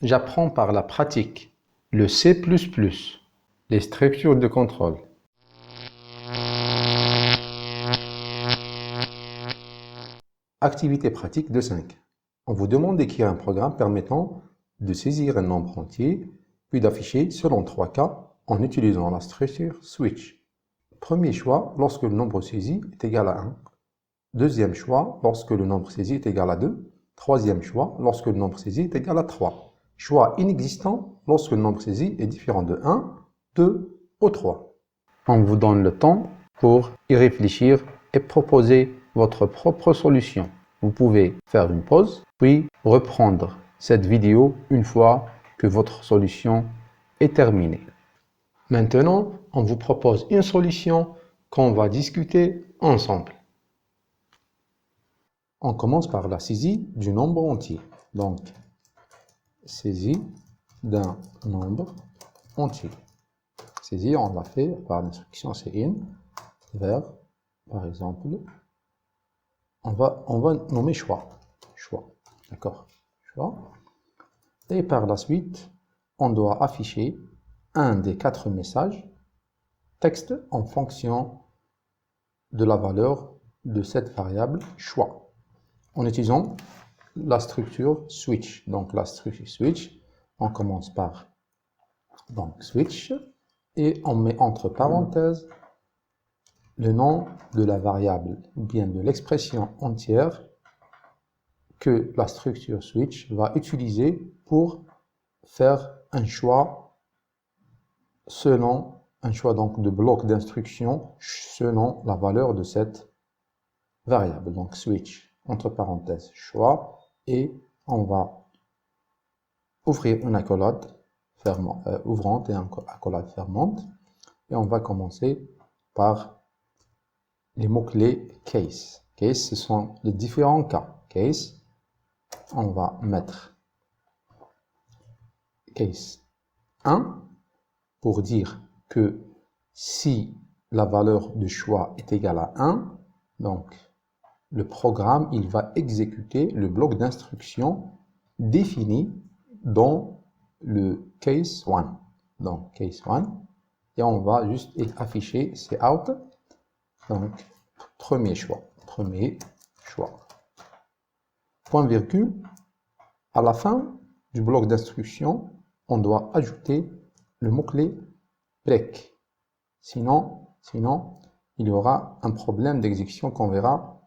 J'apprends par la pratique le C++, les structures de contrôle. Activité pratique de 5. On vous demande d'écrire un programme permettant de saisir un nombre entier, puis d'afficher selon 3 cas en utilisant la structure switch. Premier choix, lorsque le nombre saisi est égal à 1. Deuxième choix, lorsque le nombre saisi est égal à 2. Troisième choix, lorsque le nombre saisi est égal à 3. Choix inexistant lorsque le nombre saisi est différent de 1, 2 ou 3. On vous donne le temps pour y réfléchir et proposer votre propre solution. Vous pouvez faire une pause, puis reprendre cette vidéo une fois que votre solution est terminée. Maintenant, on vous propose une solution qu'on va discuter ensemble. On commence par la saisie du nombre entier. Donc, saisie d'un nombre entier. Saisie, on l'a fait par l'instruction cin vers, par exemple, on va nommer choix. D'accord? Choix. Et par la suite, on doit afficher un des 4 messages texte en fonction de la valeur de cette variable choix, en utilisant la structure switch. Donc la structure switch, on commence par donc switch et on met entre parenthèses le nom de la variable ou bien de l'expression entière que la structure switch va utiliser pour faire un choix selon un choix donc de bloc d'instruction selon la valeur de cette variable. Donc switch entre parenthèses choix et on va ouvrir une accolade ouvrante et une accolade fermante et on va commencer par les mots-clés case. Case, ce sont les différents cas. Case, on va mettre case 1 pour dire que si la valeur de choix est égale à 1, donc le programme il va exécuter le bloc d'instruction défini dans le case 1. Donc case 1, et on va juste afficher c'est out. Donc premier choix. Point virgule, à la fin du bloc d'instruction, on doit ajouter le mot-clé break. Sinon, il y aura un problème d'exécution qu'on verra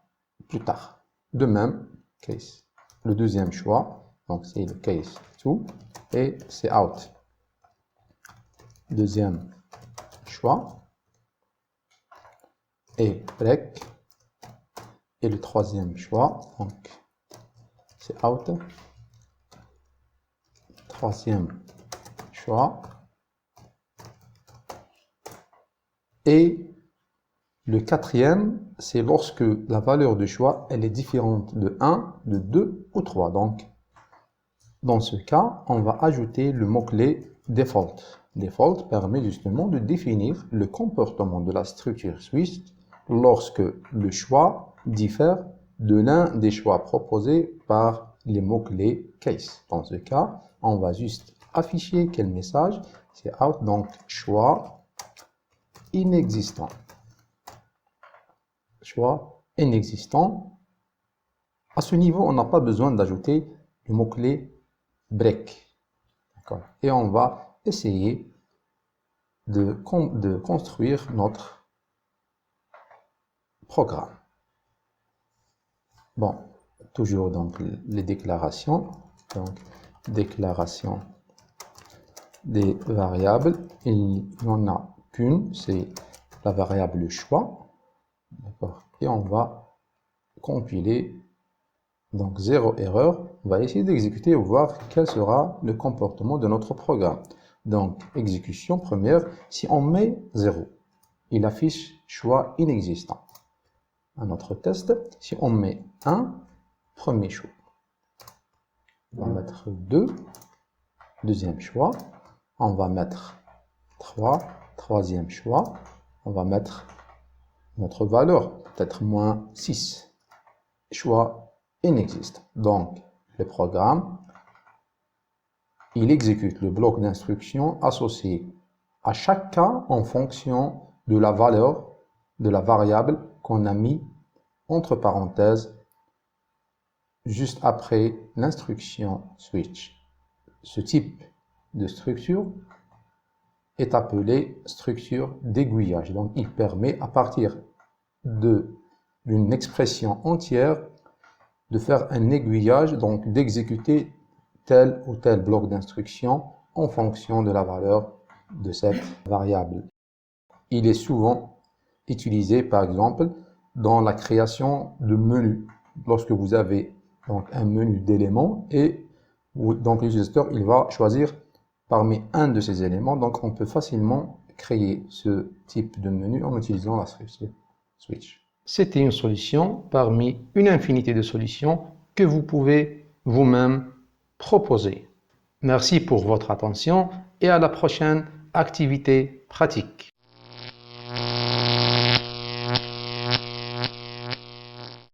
plus tard. De même, case. Le deuxième choix, donc c'est le case 2 et c'est out. Deuxième choix et break. Et le troisième choix, donc c'est out. Troisième choix. Et le quatrième, c'est lorsque la valeur de choix elle est différente de 1, de 2 ou 3. Donc, dans ce cas, on va ajouter le mot-clé default. Default permet justement de définir le comportement de la structure switch lorsque le choix diffère de l'un des choix proposés par les mots-clés case. Dans ce cas, on va juste afficher quel message, c'est out, donc choix inexistant. Choix inexistant. À ce niveau, on n'a pas besoin d'ajouter le mot-clé break. Et on va essayer de construire notre programme. Bon, toujours donc les déclarations. Donc, déclaration des variables. Il n'y en a qu'une, c'est la variable choix. D'accord. Et on va compiler. Donc, 0 erreur. On va essayer d'exécuter et voir quel sera le comportement de notre programme. Donc, exécution première. Si on met 0, il affiche choix inexistant. Un autre test. Si on met 1, premier choix. On va mettre 2, deuxième choix. On va mettre 3, troisième choix. On va mettre notre valeur, peut-être moins 6. Choix inexistant. Donc, le programme il exécute le bloc d'instruction associé à chaque cas en fonction de la valeur de la variable qu'on a mis entre parenthèses juste après l'instruction switch. Ce type de structure est appelé structure d'aiguillage. Donc, il permet à partir d'une expression entière de faire un aiguillage, donc d'exécuter tel ou tel bloc d'instruction en fonction de la valeur de cette variable. Il est souvent utilisé, par exemple, dans la création de menus. Lorsque vous avez donc un menu d'éléments et donc l'utilisateur il va choisir parmi un de ces éléments. Donc on peut facilement créer ce type de menu en utilisant la structure switch. C'était une solution parmi une infinité de solutions que vous pouvez vous-même proposer. Merci pour votre attention et à la prochaine activité pratique.